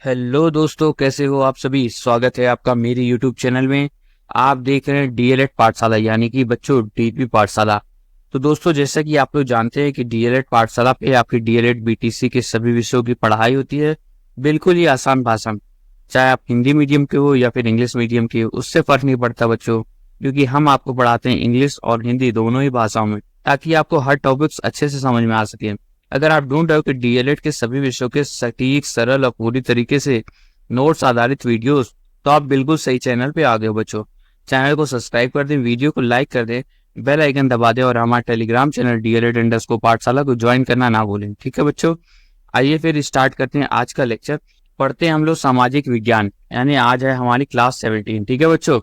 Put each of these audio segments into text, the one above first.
Hello दोस्तों, कैसे हो आप सभी। स्वागत है आपका मेरे यूट्यूब चैनल में। आप देख रहे हैं डीएलएड पाठशाला यानी कि बच्चों डीपी पाठशाला। तो दोस्तों, जैसा कि आप लोग जानते हैं कि डीएलएड पाठशाला पे आपकी डीएलएड बीटीसी के सभी विषयों की पढ़ाई होती है, बिल्कुल ही आसान भाषा में। चाहे आप हिंदी मीडियम के हो या फिर इंग्लिश मीडियम के हो, उससे फर्क नहीं पड़ता बच्चों, क्योंकि हम आपको पढ़ाते हैं इंग्लिश और हिंदी दोनों ही भाषाओं में, ताकि आपको हर टॉपिक्स अच्छे से समझ में आ सके। अगर आप ढूंढ रहे हो कि डीएलएड के सभी विषयों के सटीक, सरल और पूरी तरीके से नोट्स आधारित वीडियोस, तो आप बिल्कुल सही चैनल पे आ गए हो बच्चों। चैनल को सब्सक्राइब कर दें, वीडियो को लाइक कर दें, बेल आइकन दबा दें और हमारे टेलीग्राम चैनल डीएलएड पाठशाला को ज्वाइन करना ना भूलें। ठीक है बच्चों, आइए फिर स्टार्ट करते हैं आज का लेक्चर। पढ़ते हैं हम लोग सामाजिक विज्ञान, यानी आज है हमारी क्लास 17। ठीक है बच्चों,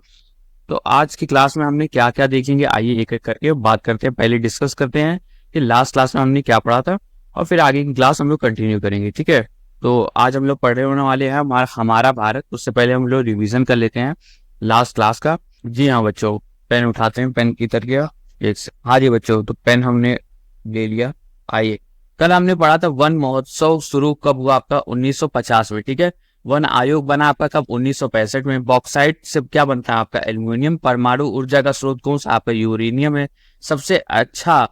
तो आज की क्लास में हमने क्या क्या देखेंगे, आइए एक एक करके बात करते हैं। पहले डिस्कस करते हैं कि लास्ट क्लास में हमने क्या पढ़ा था, और फिर आगे की क्लास हम लोग कंटिन्यू करेंगे। ठीक है, तो आज हम लोग पढ़ने होने वाले हैं हमारा भारत। उससे पहले हम लोग रिवीजन कर लेते हैं लास्ट क्लास का। जी हाँ बच्चों, पेन उठाते हैं, पेन की तरह हाँ जी बच्चों, तो पेन हमने ले लिया। आइए, कल हमने पढ़ा था वन महोत्सव शुरू कब हुआ आपका 1950 में। ठीक है, वन आयोग बना आपका कब 1965 में। बॉक्साइट से क्या बनता है आपका एल्यूमिनियम। परमाणु ऊर्जा का स्रोत कौन सा आपका यूरेनियम है। सबसे अच्छा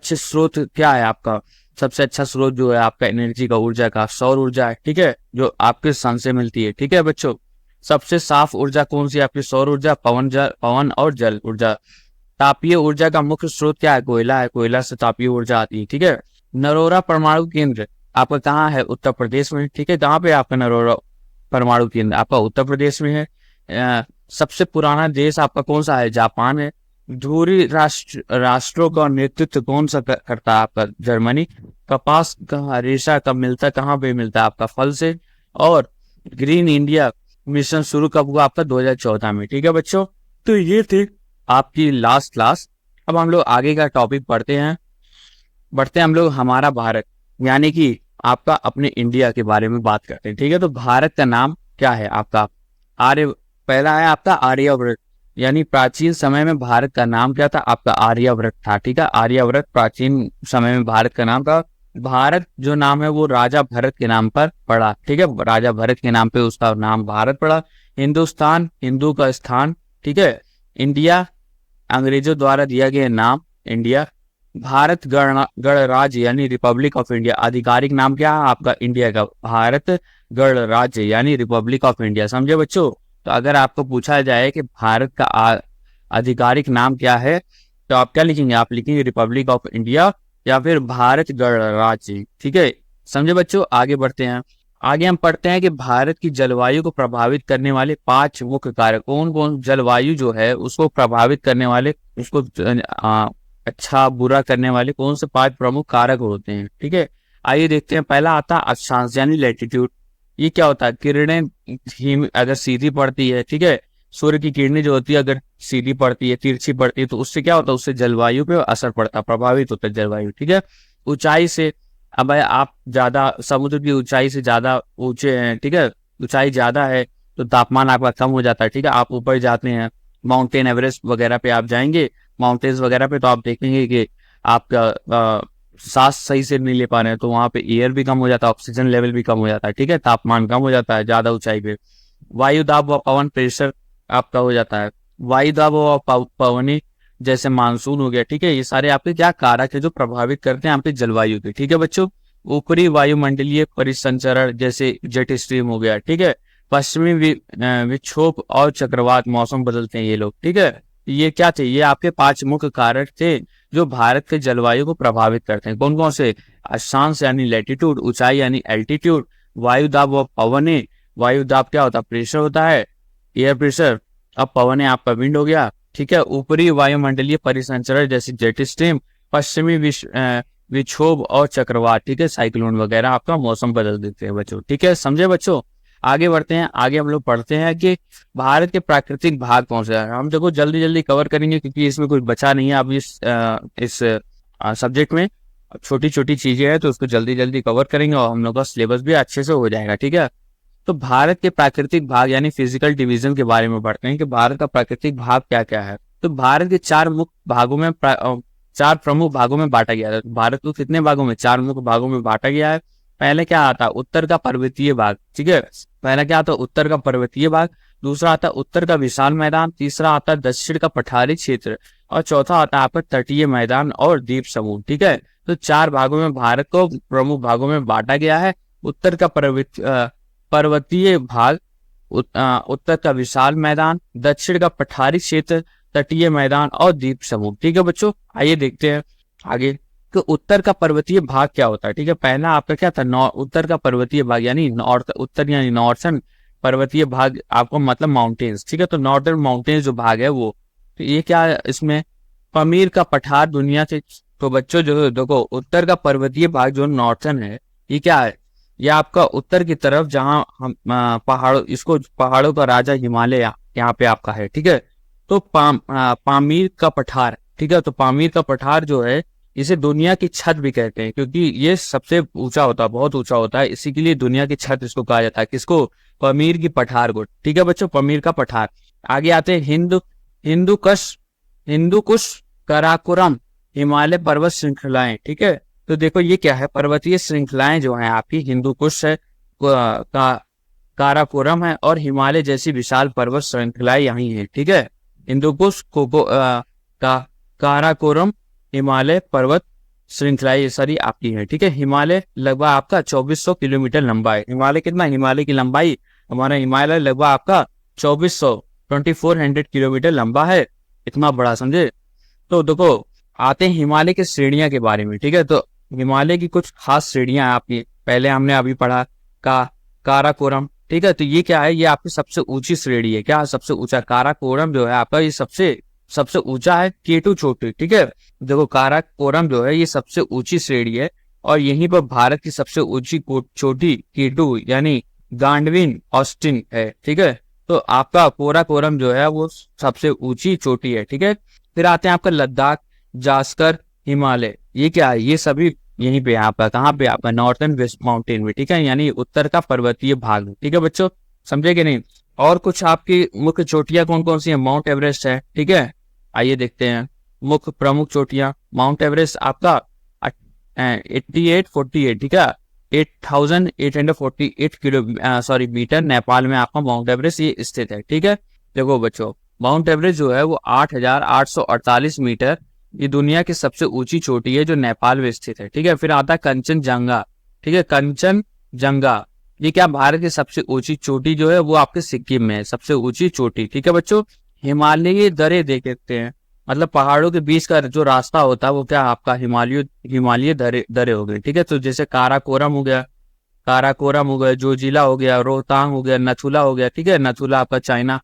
स्रोत क्या है आपका, सबसे अच्छा स्रोत जो है आपका एनर्जी का, ऊर्जा का, सौर ऊर्जा है। ठीक है, जो आपके सन से मिलती है। ठीक है बच्चों, सबसे साफ ऊर्जा कौन सी आपकी, सौर ऊर्जा, पवन और जल ऊर्जा। तापीय ऊर्जा का मुख्य स्रोत क्या है, कोयला है। कोयला से तापीय ऊर्जा आती है। ठीक है, नरोरा परमाणु केंद्र आपका कहाँ है, उत्तर प्रदेश में। ठीक है, कहाँ पे आपका नरोरा परमाणु केंद्र, आपका उत्तर प्रदेश में है। सबसे पुराना देश आपका कौन सा है, जापान है। ध्रुवीय राष्ट्रों का नेतृत्व कौन सा करता है आपका, जर्मनी। कपास का रेशा कब मिलता है, कहाँ पे मिलता है आपका, फल से। और ग्रीन इंडिया मिशन शुरू कब हुआ आपका, 2014 में। ठीक है बच्चों, तो ये थी आपकी लास्ट क्लास। अब हम लोग आगे का टॉपिक पढ़ते हैं। बढ़ते हैं हम लोग हमारा भारत, यानी कि आपका अपने इंडिया के बारे में बात करते हैं। ठीक है, तो भारत का नाम क्या है आपका, आर्य। पहला है आपका आर्यव्रत, यानी प्राचीन समय में भारत का नाम क्या था आपका, आर्यव्रत था। ठीक है, आर्यव्रत प्राचीन समय में भारत का नाम था। भारत जो नाम है वो राजा भरत के नाम पर पड़ा। ठीक है, राजा भरत के नाम पे उसका नाम भारत पड़ा। हिंदुस्तान, हिंदू का स्थान। ठीक है, इंडिया अंग्रेजों द्वारा दिया गया नाम इंडिया। भारत गणराज्य यानी रिपब्लिक ऑफ इंडिया, आधिकारिक नाम क्या है आपका इंडिया का, भारत गणराज्य यानी रिपब्लिक ऑफ इंडिया। समझे बच्चों, तो अगर आपको पूछा जाए कि भारत का आधिकारिक नाम क्या है, तो आप क्या लिखेंगे, आप लिखेंगे रिपब्लिक ऑफ इंडिया या फिर भारत गणराज्य। ठीक है, समझे बच्चों। आगे बढ़ते हैं, आगे हम पढ़ते हैं कि भारत की जलवायु को प्रभावित करने वाले 5 मुख्य कारक कौन कौन, जलवायु जो है उसको प्रभावित करने वाले, उसको अच्छा बुरा करने वाले कौन से 5 प्रमुख कारक होते हैं। ठीक है, आइए देखते हैं। पहला आता है अक्षांश यानी लैटिट्यूड। ये क्या होता है, किरणें अगर सीधी पड़ती है, ठीक है, सूर्य की किरणें जो होती है अगर सीधी पड़ती है, तिरछी पड़ती है, तो उससे क्या होता है, उससे जलवायु पे असर पड़ता है, प्रभावित होता है जलवायु। ठीक है, ऊंचाई से, अब आप ज्यादा समुद्र की ऊंचाई से ज्यादा ऊंचे हैं, ठीक है, ऊंचाई ज्यादा है तो तापमान आपका कम हो जाता है। ठीक है, आप ऊपर जाते हैं, माउंटेन एवरेस्ट वगैरह पे आप जाएंगे, माउंटेन्स वगैरह पे, तो आप देखेंगे कि आपका सांस सही से नहीं ले पा रहे हैं, तो वहां पे एयर भी कम हो जाता है, ऑक्सीजन लेवल भी कम हो जाता है। ठीक है, तापमान कम हो जाता है ज्यादा ऊंचाई पे। वायु दाब व पवन प्रेशर आपका हो जाता है। वायु दाब व पवनी जैसे मानसून हो गया। ठीक है, ये सारे आपके क्या कारक है जो प्रभावित करते हैं आपके जलवायु के। ठीक है बच्चों, ऊपरी वायुमंडलीय परिसंचरण जैसे जेट स्ट्रीम हो गया। ठीक है, पश्चिमी विक्षोभ और चक्रवात, मौसम बदलते हैं ये लोग। ठीक है, ये क्या थे, ये आपके 5 मुख्य कारक थे जो भारत के जलवायु को प्रभावित करते हैं। कौन कौन से, अक्षांश यानी लैटिट्यूड, ऊंचाई यानी एल्टीट्यूड, वायु दाब व पवने, वायु दाब क्या होता है, प्रेशर होता है, एयर प्रेशर। अब पवने आपका विंड हो गया। ठीक है, ऊपरी वायुमंडलीय परिसंचरण जैसे जेट स्ट्रीम, पश्चिमी विक्षोभ और चक्रवात। ठीक है, साइक्लोन वगैरह आपका मौसम बदल देते हैं बच्चों। ठीक है, समझे बच्चों। आगे बढ़ते हैं, आगे हम लोग पढ़ते हैं कि भारत के प्राकृतिक भाग कौन से हैं। हम देखो जल्दी जल्दी कवर करेंगे क्योंकि इसमें कुछ बचा नहीं है अब इस सब्जेक्ट में, छोटी छोटी चीजें हैं तो उसको जल्दी जल्दी कवर करेंगे और हम लोग का सिलेबस भी अच्छे से हो जाएगा। ठीक है, तो भारत के प्राकृतिक भाग यानी फिजिकल डिवीजन के बारे में पढ़ते हैं कि भारत का प्राकृतिक भाग क्या क्या है। तो भारत के 4 मुख्य भागों में 4 प्रमुख भागों में बांटा गया है। भारत को कितने भागों में, 4 मुख्य भागों में बांटा गया है। पहले क्या आता है, उत्तर का पर्वतीय भाग, ठीक है। पहला क्या आता है, उत्तर का पर्वतीय भाग। दूसरा आता है उत्तर का विशाल मैदान। तीसरा आता है दक्षिण का पठारी क्षेत्र। और चौथा आता है आपका तटीय मैदान और द्वीप समूह, ठीक है। तो 4 भागों में भारत को प्रमुख भागों में बांटा गया है। उत्तर का पर्वतीय भाग, उत्तर का विशाल मैदान, दक्षिण का पठारी क्षेत्र, तटीय मैदान और द्वीप समूह, ठीक है बच्चों। आइए देखते हैं आगे कि उत्तर का पर्वतीय भाग क्या होता है, ठीक है। पहला आपका क्या था, उत्तर का पर्वतीय भाग यानी नॉर्थ, उत्तर यानी नॉर्थर्न पर्वतीय भाग, आपको मतलब माउंटेन्स, ठीक है। तो नॉर्दर्न माउंटेन्स जो भाग है वो, तो ये क्या है, इसमें पमीर का पठार दुनिया से। तो बच्चों जो देखो, उत्तर का पर्वतीय भाग जो नॉर्थर्न है, ये क्या है, ये आपका उत्तर की तरफ जहां हम पहाड़ों, इसको पहाड़ों का राजा हिमालय यहाँ पे आपका है, ठीक है। तो पामीर का पठार, ठीक है। तो पामीर का पठार जो है, इसे दुनिया की छत भी कहते हैं, क्योंकि ये सबसे ऊंचा होता है, बहुत ऊंचा होता है, इसी के लिए दुनिया की छत इसको कहा जाता है। किसको, पमीर की पठार को, ठीक है बच्चों, पमीर का पठार। आगे आते हैं हिंदू कुश काराकोरम हिमालय पर्वत श्रृंखलाएं, ठीक है। तो देखो ये क्या है, पर्वतीय श्रृंखलाएं जो हैं आपकी, हिंदू कुश है, काराकोरम है और हिमालय जैसी विशाल पर्वत श्रृंखलाएं यही है, ठीक है। हिंदू कुश काराकोरम हिमालय पर्वत श्रृंखलाएं ये सारी आपकी है, ठीक है। हिमालय लगभग आपका 2400 किलोमीटर लंबा है। हिमालय कितना, हिमालय की लंबाई, हमारा हिमालय लगभग आपका 2400 किलोमीटर लंबा है, इतना बड़ा, समझे। तो देखो आते हैं हिमालय की श्रेणियां के बारे में, ठीक है। तो हिमालय की कुछ खास श्रेणियां आपकी, पहले हमने अभी पढ़ा काराकोरम, ठीक है। तो ये क्या है, ये आपकी सबसे ऊंची श्रेणी है। क्या, सबसे ऊंचा काराकोरम जो है आपका, ये सबसे ऊंचा है। केटू चोटी, ठीक है। देखो काराकोरम जो है ये सबसे ऊंची श्रेणी है, और यहीं पर भारत की सबसे ऊंची चोटी केटू यानी गांडविन ऑस्टिन है, ठीक है। तो आपका काराकोरम जो है वो सबसे ऊंची चोटी है, ठीक है। फिर आते हैं आपका लद्दाख, जास्कर, हिमालय, ये क्या है, ये सभी यहीं पे आपका, कहाँ पे आपका, नॉर्थर्न वेस्ट माउंटेन में, ठीक है, यानी उत्तर का पर्वतीय भाग, ठीक है बच्चों, समझे कि नहीं। और कुछ आपकी मुख्य चोटियां कौन कौन सी है, माउंट एवरेस्ट है, ठीक है। आइए देखते हैं मुख्य प्रमुख चोटियां। माउंट एवरेस्ट आपका 8848, ठीक है, 8848 मीटर नेपाल में आपका माउंट एवरेस्ट ये स्थित है, ठीक है। देखो बच्चों, माउंट एवरेस्ट जो है वो 8848 मीटर, ये दुनिया की सबसे ऊंची चोटी है जो नेपाल में स्थित है, ठीक है। फिर आता है कंचनजंगा, ठीक है, कंचनजंगा, ये क्या, भारत की सबसे ऊंची चोटी जो है वो आपके सिक्किम में है, सबसे ऊंची चोटी, ठीक है बच्चों। हिमालयी दरे देख सकते हैं, मतलब पहाड़ों के बीच का जो रास्ता होता है वो क्या आपका हिमालयी दरे हो गई, ठीक है। तो जैसे काराकोरम हो गया, जोजिला हो गया, रोहतांग हो गया, नथुला हो गया, ठीक है। नथुला आपका चाइना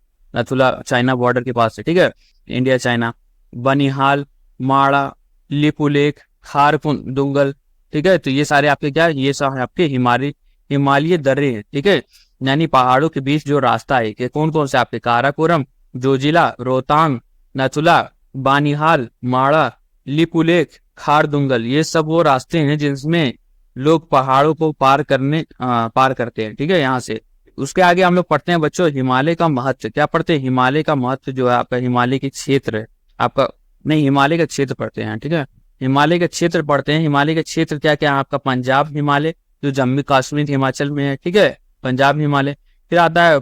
बॉर्डर के पास है, ठीक है, इंडिया चाइना। बनिहाल, माड़ा, लिपुलेख, खारदुंगल, ठीक है। तो ये सारे आपके क्या, ये सब आपके हिमालयी दर्रे हैं, ठीक है, यानी पहाड़ों के बीच जो रास्ता है, कि कौन कौन से आपके, काराकोरम, जोजिला, रोहतांग, नथुला, बानिहाल, माड़ा, लिपुलेख, खारदुंगल, ये सब वो रास्ते हैं जिसमें लोग पहाड़ों को पार करते हैं, ठीक है, यहाँ से। उसके आगे हम लोग पढ़ते हैं बच्चों हिमालय का महत्व। क्या पढ़ते हैं, हिमालय का महत्व जो है आपका, हिमालय के क्षेत्र है आपका, नहीं, हिमालय का क्षेत्र पढ़ते हैं, ठीक है, हिमालय का क्षेत्र पढ़ते हैं। हिमालय का क्षेत्र क्या क्या है आपका, पंजाब हिमालय जो जम्मू कश्मीर हिमाचल में है, ठीक है, पंजाब हिमालय। फिर आता है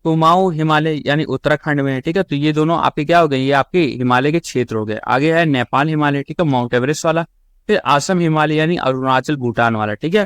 कुमाऊं हिमालय यानी उत्तराखंड में है, ठीक है। तो ये दोनों आपके क्या हो गए, ये आपके हिमालय के क्षेत्र हो गए। आगे है नेपाल हिमालय, ठीक है, माउंट एवरेस्ट वाला। फिर असम हिमालय यानी अरुणाचल भूटान वाला, ठीक है।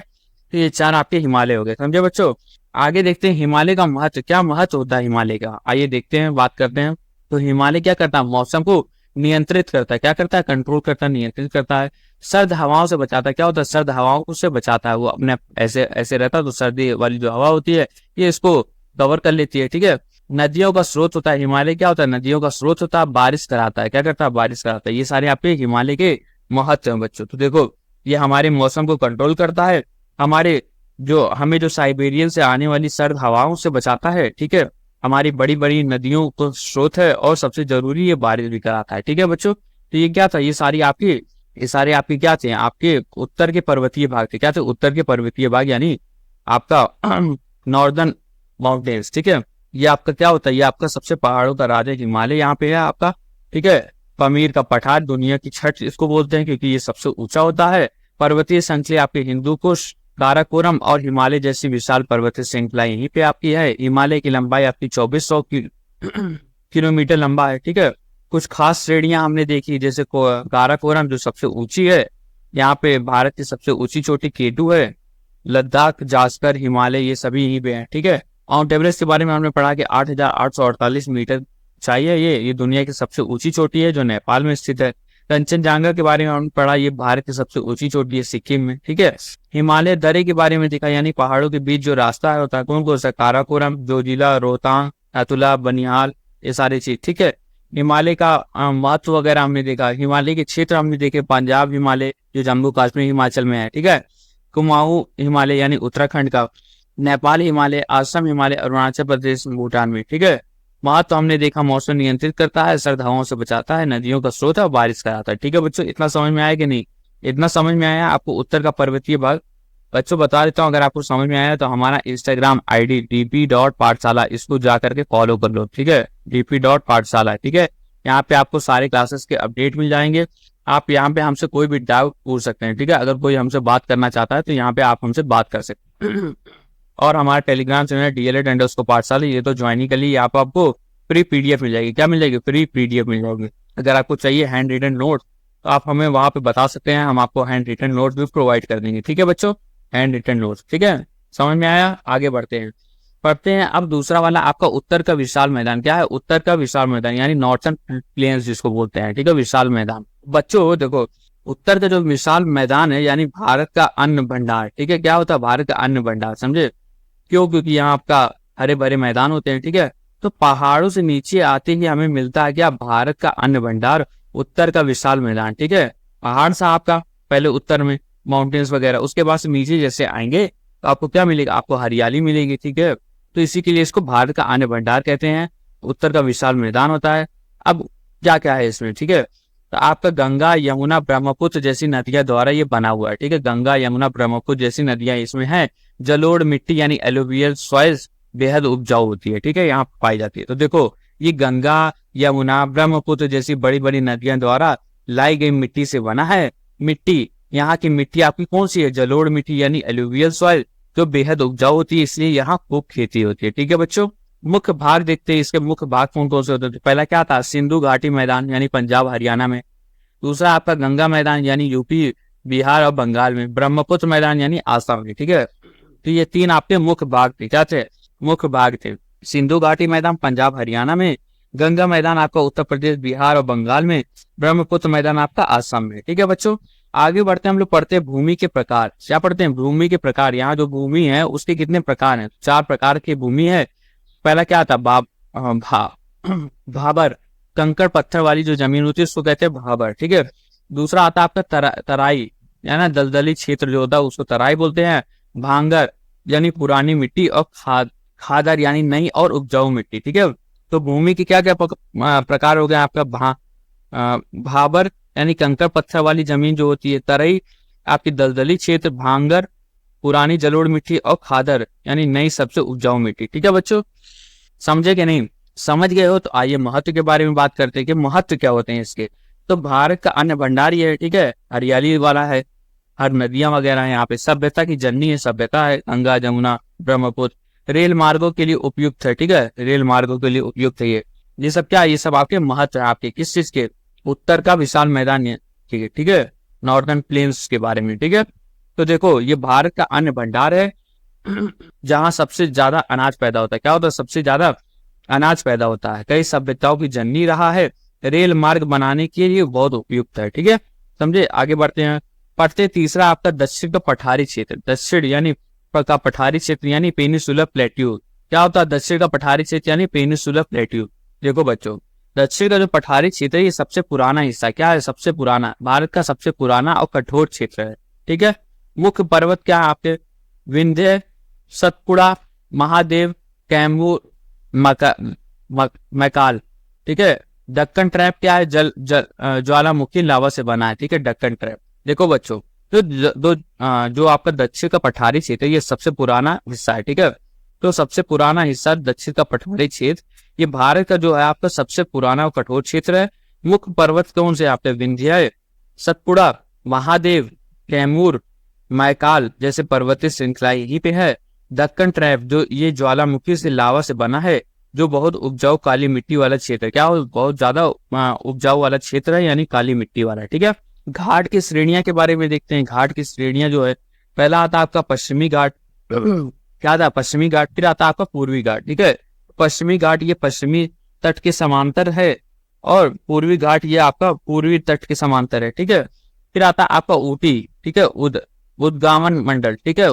तो ये 4 आपके हिमालय हो गए, समझे बच्चों। आगे देखते हैं हिमालय का महत्व, क्या महत्व होता है हिमालय का, आइए देखते हैं, बात करते हैं। तो हिमालय क्या करता है, मौसम को नियंत्रित करता है, क्या करता है, कंट्रोल करता है, नियंत्रित करता है। सर्द हवाओं से बचाता है, क्या होता है, सर्द हवाओं से बचाता है, वो अपने ऐसे रहता है, तो सर्दी वाली जो हवा होती है ये इसको कवर कर लेती है, ठीक है। नदियों का स्रोत होता है, हिमालय क्या होता है, नदियों का स्रोत होता है, बारिश कराता है, क्या करता है, बारिश कराता है। ये सारे आपके हिमालय के महत्व हैं बच्चों। तो देखो ये हमारे मौसम को कंट्रोल करता है, हमें जो साइबेरियन से आने वाली सर्द हवाओं से बचाता है, ठीक है, हमारी बड़ी बड़ी नदियों को स्रोत है, और सबसे जरूरी ये बारिश भी कराता है, ठीक है बच्चों। तो ये क्या था, ये सारे आपके क्या थे, आपके उत्तर के पर्वतीय भाग थे, क्या थे, उत्तर के पर्वतीय भाग यानी आपका नॉर्दर्न माउंटेन्स, ठीक है। ये आपका क्या होता है, ये आपका सबसे पहाड़ों का राजा हिमालय यहाँ पे है आपका, ठीक है। पमीर का पठार दुनिया की छठ इसको बोलते हैं, क्योंकि ये सबसे ऊंचा होता है। पर्वतीय श्रृंखला आपके हिंदू कुश, काराकोरम और हिमालय जैसी विशाल पर्वतीय श्रृंखला यहीं पे आपकी है। हिमालय की लंबाई आपकी 2400 किलोमीटर लंबा है, ठीक है। कुछ खास श्रेणियां हमने देखी, जैसे काराकोरम जो सबसे ऊंची है, यहाँ पे भारत की सबसे ऊंची चोटी केटू है, लद्दाख, जास्कर, हिमालय ये सभी यहीं पे हैं, ठीक है। माउंट एवरेस्ट के बारे में हमने पढ़ा कि 8,848 मीटर ऊंचाई है, ये दुनिया की सबसे ऊंची चोटी है जो नेपाल में स्थित है। कंचनजंगा के बारे में हमने पढ़ा, ये भारत की सबसे ऊंची चोटी है सिक्किम में, ठीक है। हिमालय दर्रे के बारे में देखा, यानी पहाड़ों के बीच जो रास्ता है होता है कौन कौन सा, काराकोरम, जोजिला, रोहतांग, अतुला, बनिहाल, ये सारी चीज, ठीक है। हिमालय का महत्व वगैरह हमने देखा। हिमालय के क्षेत्र हमने देखे, पंजाब हिमालय जो जम्मू कश्मीर हिमाचल में है, ठीक है। कुमाऊं हिमालय यानी उत्तराखंड का, नेपाल हिमालय, असम हिमालय, अरुणाचल प्रदेश, भूटान में, ठीक है। महत्व हमने देखा, मौसम नियंत्रित करता है, सर्द हवाओं से बचाता है, नदियों का स्रोत है और बारिश कराता है, ठीक है बच्चों। इतना समझ में आया कि नहीं? इतना समझ में आया आपको उत्तर का पर्वतीय भाग? बच्चों बता देता हूँ, अगर आपको समझ में आया तो हमारा इंस्टाग्राम आईडी dp.पाठशाला, इसको जा करके फॉलो कर लो, ठीक है। dp.पाठशाला, ठीक है। यहाँ पे आपको सारे क्लासेस के अपडेट मिल जाएंगे। आप यहाँ पे हमसे कोई भी डाउट पूछ सकते हैं, ठीक है। अगर कोई हमसे बात करना चाहता है तो यहाँ पे आप हमसे बात कर सकते हैं। और हमारा टेलीग्राम चैनल DLED_पाठशाला, ये तो ज्वाइन ही कर ली। यहाँ पर आपको फ्री PDF मिल जाएगी। क्या मिल जाएगी? फ्री PDF मिल जाएगी। अगर आपको चाहिए हैंड रिटन नोट तो आप हमें वहां पे बता सकते हैं, हम आपको हैंड रिटन नोट भी प्रोवाइड कर देंगे, ठीक है बच्चों। हैंड रिटन नोट, ठीक है। समझ में आया? आगे बढ़ते हैं, पढ़ते हैं। अब दूसरा वाला आपका उत्तर का विशाल मैदान। क्या है? उत्तर का विशाल मैदान यानी नॉर्थर्न प्लेन्स जिसको बोलते हैं, ठीक है, विशाल मैदान। बच्चों देखो, उत्तर का जो विशाल मैदान है यानी भारत का अन्न भंडार, ठीक है। क्या होता है? भारत का अन्न भंडार, समझे? क्यों? क्योंकि यहाँ आपका हरे भरे मैदान होते हैं, ठीक है। तो पहाड़ों से नीचे आते ही हमें मिलता है क्या? भारत का अन्न भंडार, उत्तर का विशाल मैदान, ठीक है। पहाड़ सा आपका पहले उत्तर में माउंटेन्स वगैरह, उसके बाद से नीचे जैसे आएंगे तो आपको क्या मिलेगा? आपको हरियाली मिलेगी, ठीक है। तो इसी के लिए इसको भारत का अन्न भंडार कहते हैं। उत्तर का विशाल मैदान होता है। अब क्या क्या है इसमें, ठीक है। तो आपका गंगा, यमुना, ब्रह्मपुत्र जैसी नदियां द्वारा ये बना हुआ है, ठीक है। गंगा, यमुना, ब्रह्मपुत्र जैसी नदियां इसमें है। जलोढ़ मिट्टी यानी एलुवियल सॉइल्स बेहद उपजाऊ होती है, ठीक है, यहाँ पाई जाती है। तो देखो, ये गंगा, यमुना, ब्रह्मपुत्र जैसी बड़ी बड़ी नदियां द्वारा लाई गई मिट्टी से बना है। मिट्टी, यहाँ की मिट्टी आपकी कौन सी है? जलोढ़ मिट्टी यानी एलुवियल सॉइल, जो बेहद उपजाऊ होती है, इसलिए यहाँ खूब खेती होती है, ठीक है बच्चों। मुख्य भाग देखते हैं, इसके मुख्य भाग कौन कौन से होते हैं। पहला क्या था? सिंधु घाटी मैदान यानी पंजाब हरियाणा में। दूसरा आपका गंगा मैदान यानी यूपी, बिहार और बंगाल में। ब्रह्मपुत्र मैदान यानी आसाम में, ठीक है। तो ये तीन आपके मुख्य भाग थे। क्या थे? मुख्य भाग थे। सिंधु घाटी मैदान पंजाब हरियाणा में, गंगा मैदान आपका उत्तर प्रदेश, बिहार और बंगाल में, ब्रह्मपुत्र मैदान आपका आसाम में, ठीक है बच्चों। आगे बढ़ते हैं, हम लोग पढ़ते हैं भूमि के प्रकार। क्या पढ़ते हैं? भूमि के प्रकार। यहाँ जो भूमि है उसके कितने प्रकार हैं? 4 प्रकार की भूमि है। पहला क्या था? भाबर, कंकड़ पत्थर वाली जो जमीन होती है उसको कहते हैं भाबर, ठीक है। दूसरा आता है आपका तराई यानी दलदली क्षेत्र जो होता है उसको तराई बोलते हैं। भांगर यानी पुरानी मिट्टी, और खादर यानी नई और उपजाऊ मिट्टी, ठीक है। तो भूमि की क्या क्या प्रकार हो गया आपका? भाबर यानी कंकड़ पत्थर वाली जमीन जो होती है, तराई आपकी दलदली क्षेत्र, भांगर पुरानी जलोढ़ मिट्टी, और खादर यानी नई सबसे उपजाऊ मिट्टी, ठीक है बच्चों। समझे कि नहीं? समझ गए हो तो आइए महत्व के बारे में बात करते हैं कि महत्व क्या होते हैं इसके। तो भारत का अन्न भंडार ये है, ठीक है, हरियाली वाला है, हर नदियां वगैरह है यहाँ पे, सभ्यता की जननी है, सभ्यता है, गंगा, जमुना, ब्रह्मपुत्र, रेल मार्गों के लिए उपयुक्त है, ठीक है, रेल मार्गों के लिए उपयुक्त है ये सब क्या है? ये सब आपके महत्व है, आपके किस चीज के? उत्तर का विशाल मैदान है, ठीक है, ठीक है, नॉर्दर्न प्लेन्स के बारे में, ठीक है। तो देखो, ये भारत का अन्न भंडार है जहां सबसे ज्यादा अनाज पैदा होता है। क्या होता है? सबसे ज्यादा अनाज पैदा होता है। कई सभ्यताओं की जननी रहा है, रेल मार्ग बनाने के लिए बहुत उपयुक्त है, ठीक है, समझे। आगे बढ़ते हैं, पढ़ते तीसरा आपका दक्षिण का पठारी क्षेत्र। दक्षिण यानी का पठारी क्षेत्र यानी पेनिसुलर प्लेट्यू। क्या होता है दक्षिण का पठारी क्षेत्र यानी पेनिसुलर प्लेट्यू? देखो बच्चों, दक्षिण का जो पठारी क्षेत्र है ये सबसे पुराना हिस्सा, क्या है? सबसे पुराना, भारत का सबसे पुराना और कठोर क्षेत्र है, ठीक है। मुख्य पर्वत क्या है आपके? विंध्य, सतपुड़ा, महादेव, कैमूर, मैकाल, ठीक है। दक्कन ट्रैप क्या है? ज्वालामुखी लावा से बना है, ठीक है, दक्कन ट्रैप। देखो बच्चों, जो आपका दक्षिण का पठारी क्षेत्र ये सबसे पुराना हिस्सा है, ठीक है। तो सबसे पुराना हिस्सा दक्षिण का पठारी क्षेत्र, ये भारत का जो है आपका सबसे पुराना और कठोर क्षेत्र है। मुख्य पर्वत कौन से आपके? विंध्य, सतपुड़ा, महादेव, कैमूर, मैकाल जैसे पर्वतीय श्रृंखला यहीं पे है। दक्कन ट्रैप जो ये ज्वालामुखी से लावा से बना है, जो बहुत उपजाऊ काली मिट्टी वाला क्षेत्र है। क्या बहुत ज्यादा उपजाऊ वाला क्षेत्र है, यानी काली मिट्टी वाला, ठीक है। घाट की श्रेणियां के बारे में देखते हैं। घाट की श्रेणियां जो है, पहला आता है आपका पश्चिमी घाट क्या था, पश्चिमी घाट। फिर आता है आपका पूर्वी घाट, ठीक है। पश्चिमी घाट ये पश्चिमी तट के समांतर है, और पूर्वी घाट ये आपका पूर्वी तट के समांतर है, ठीक है। फिर आता है आपका ऊटी, ठीक है, उद्गामन मंडल, ठीक है,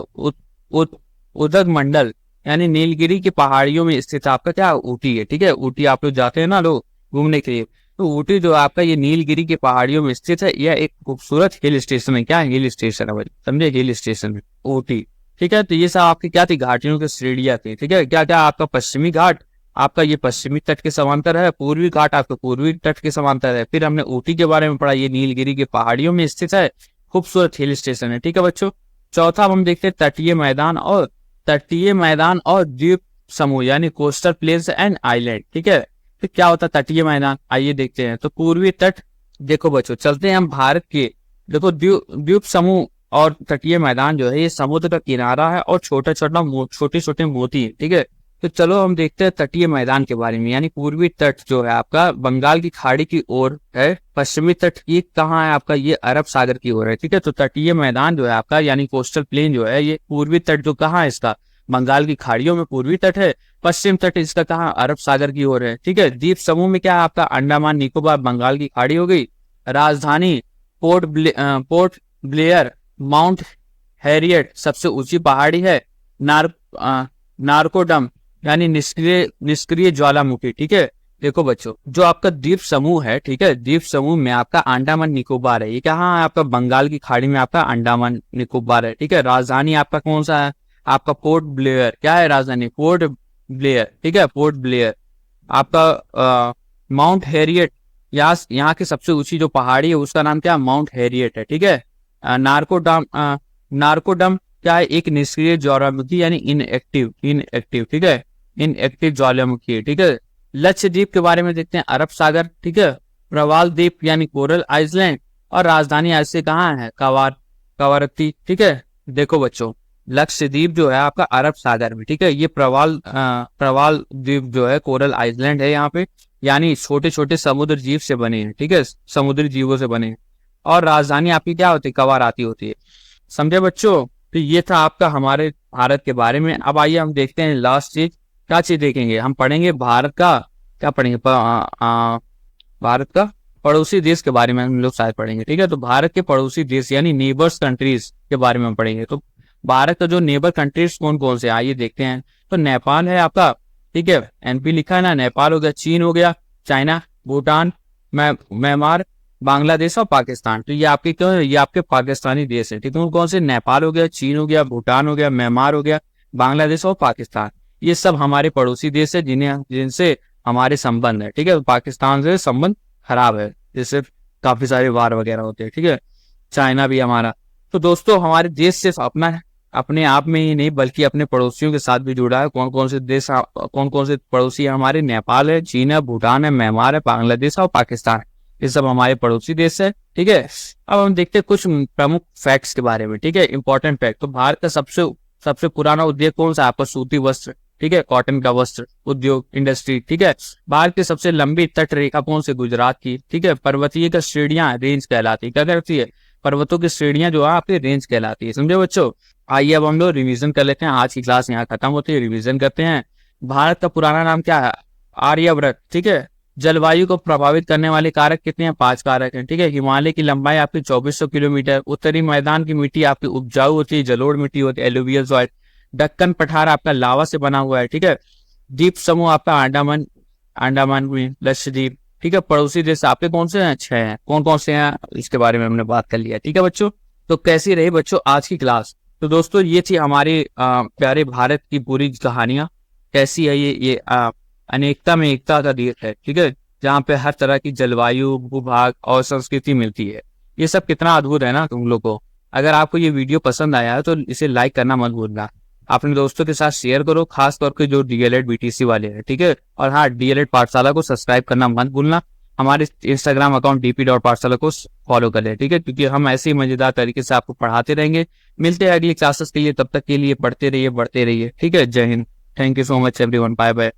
उदग मंडल, यानी नीलगिरी की पहाड़ियों में स्थित आपका क्या ऊटी है, ठीक है। ऊटी आप लोग जाते हैं ना लोग घूमने के लिए, तो ऊटी जो आपका ये नीलगिरी की पहाड़ियों में स्थित है। यह एक खूबसूरत हिल स्टेशन है। क्या हिल स्टेशन है भाई, समझे, हिल स्टेशन है ऊटी, ठीक है। तो ये सब आपकी क्या थी, घाटियों की श्रेणियां थी, ठीक है। क्या क्या आपका पश्चिमी घाट आपका ये पश्चिमी तट के समांतर है, पूर्वी घाट आपका पूर्वी तट के समांतर है। फिर हमने ऊटी के बारे में पढ़ा, ये नीलगिरी की पहाड़ियों में स्थित है, खूबसूरत हिल स्टेशन है, ठीक है बच्चों। चौथा हम देखते हैं तटीय मैदान और द्वीप समूह, यानी कोस्टल प्लेन्स एंड आइलैंड, ठीक है। तो क्या होता है तटीय मैदान, आइए देखते हैं। तो पूर्वी तट, देखो बच्चों चलते हैं हम भारत के, देखो द्वीप समूह और तटीय मैदान जो है ये समुद्र का किनारा है और छोटे छोटे मोती है, ठीक है। तो चलो हम देखते हैं तटीय मैदान के बारे में। यानी पूर्वी तट जो है आपका बंगाल की खाड़ी की ओर है, पश्चिमी तट ये कहाँ है आपका, ये अरब सागर की ओर है, ठीक है। तो तटीय मैदान जो है आपका यानी कोस्टल प्लेन जो है, ये पूर्वी तट जो कहाँ है इसका, बंगाल की खाड़ियों में पूर्वी तट है। पश्चिम तट इसका कहाँ, अरब सागर की ओर है, ठीक है। द्वीप समूह में क्या है आपका, अंडमान निकोबार बंगाल की खाड़ी हो गई। राजधानी पोर्ट ब्लेयर, माउंट हैरियट सबसे ऊंची पहाड़ी है। नारकोडम यानी निष्क्रिय ज्वालामुखी, ठीक है। देखो बच्चों जो आपका द्वीप समूह है, ठीक है, द्वीप समूह में आपका अंडमान निकोबार है, ये कहाँ है आपका, बंगाल की खाड़ी में आपका अंडमान निकोबार है, ठीक है। राजधानी आपका कौन सा है, आपका पोर्ट ब्लेयर, क्या है राजधानी, पोर्ट ब्लेयर, ठीक है, पोर्ट ब्लेयर। आपका माउंट हैरियट, यहाँ की सबसे ऊंची जो पहाड़ी है उसका नाम क्या, माउंट हैरियट है, ठीक है। नारकोडम क्या है, एक निष्क्रिय ज्वालामुखी यानी इनएक्टिव, ठीक है, इनएक्टिव ज्वालामुखी है, ठीक है। लक्षद्वीप के बारे में देखते हैं, अरब सागर, ठीक है। प्रवाल द्वीप यानी कोरल आइसलैंड, और राजधानी ऐसे कहाँ है, कवारत्ती, ठीक है। देखो बच्चों लक्षद्वीप जो है आपका अरब सागर में, ठीक है। ये प्रवाल द्वीप जो है कोरल आइसलैंड है यहाँ पे, यानी छोटे छोटे समुद्र जीव से बने हैं, ठीक है, समुद्री जीवों से बने हैं। और राजधानी आपकी क्या होती है, कवारत्ती होती है, समझे बच्चों। तो ये था आपका हमारे भारत के बारे में। अब आइए हम देखते हैं लास्ट चीज, क्या चीज देखेंगे, हम पढ़ेंगे भारत का, क्या पढ़ेंगे, भारत का पड़ोसी देश के बारे में हम लोग शायद पढ़ेंगे, ठीक है। तो भारत के पड़ोसी देश यानी नेबर्स कंट्रीज के बारे में हम पढ़ेंगे। तो भारत का जो नेबर कंट्रीज कौन कौन से, आइए देखते हैं। तो नेपाल है आपका, ठीक है, एनपी लिखा है ना, नेपाल हो गया। चीन हो गया, चाइना, भूटान, म्यांमार, बांग्लादेश और पाकिस्तान। तो ये आपके क्यों है, ये आपके पाकिस्तानी देश है, ठीक है। कौन से, नेपाल हो गया, चीन हो गया, भूटान हो गया, म्यांमार हो गया, बांग्लादेश और पाकिस्तान। ये सब हमारे पड़ोसी देश है जिनसे हमारे संबंध है, ठीक है। पाकिस्तान से संबंध खराब है, जैसे काफी सारे वार वगैरह होते हैं, ठीक है। चाइना भी हमारा। तो दोस्तों हमारे देश सिर्फ अपने आप में ही नहीं बल्कि अपने पड़ोसियों के साथ भी जुड़ा है। कौन कौन से पड़ोसी है हमारे, नेपाल है, चीन है, भूटान है, म्यांमार है, बांग्लादेश और पाकिस्तान, ये सब हमारे पड़ोसी देश है, ठीक है। अब हम देखते हैं कुछ प्रमुख फैक्ट्स के बारे में, ठीक है, इंपॉर्टेंट फैक्ट। तो भारत का सबसे पुराना उद्योग कौन सा, आपका सूती वस्त्र, ठीक है, कॉटन का वस्त्र उद्योग इंडस्ट्री, ठीक है। भारत की सबसे लंबी तट रेखा कौन से, गुजरात की, ठीक है। पर्वतीय का श्रेणियां रेंज कहलाती है, क्या कहती है, पर्वतों की श्रेणियां जो है आपकी रेंज कहलाती है, समझे बच्चों। आइए अब हम लोग रिवीजन कर लेते हैं, आज की क्लास यहाँ खत्म होती है, रिवीजन करते हैं। भारत का पुराना नाम क्या है, आर्यव्रत, ठीक है। जलवायु को प्रभावित करने वाले कारक कितने हैं, 5 कारक हैं, ठीक है। हिमालय की लंबाई आपकी 2400 किलोमीटर, उत्तरी मैदान की मिट्टी आपकी उपजाऊ होती है, जलोढ़ मिट्टी होती है, एलुवियल सॉइल। दक्कन पठार आपका लावा से बना हुआ है, ठीक है। द्वीप समूह आपका अंडमान में लक्षद्वीप, ठीक है। पड़ोसी देश आपके कौन से हैं, 6 हैं। कौन कौन से हैं इसके बारे में हमने बात कर लिया, ठीक है बच्चों। तो कैसी रही बच्चों आज की क्लास। तो दोस्तों ये थी हमारे प्यारे भारत की पूरी कहानियां। कैसी है ये अनेकता में एकता का देश है, ठीक है, जहाँ पे हर तरह की जलवायु, भूभाग और संस्कृति मिलती है। ये सब कितना अद्भुत है ना तुम लोग को। अगर आपको ये वीडियो पसंद आया है तो इसे लाइक करना मत भूलना, अपने दोस्तों के साथ शेयर करो, खास तौर पे जो डीएलएड बीटीसी वाले हैं, ठीक है। और हाँ, डीएलएड पाठशाला को सब्सक्राइब करना मत भूलना। हमारे इंस्टाग्राम अकाउंट dp.पाठशाला को फॉलो करें, ठीक है, क्योंकि हम ऐसे ही मजेदार तरीके से आपको पढ़ाते रहेंगे। मिलते हैं अगली क्लासेस के लिए, तब तक के लिए पढ़ते रहिए, बढ़ते रहिए, ठीक है। जय हिंद। Thank you so much everyone, bye bye.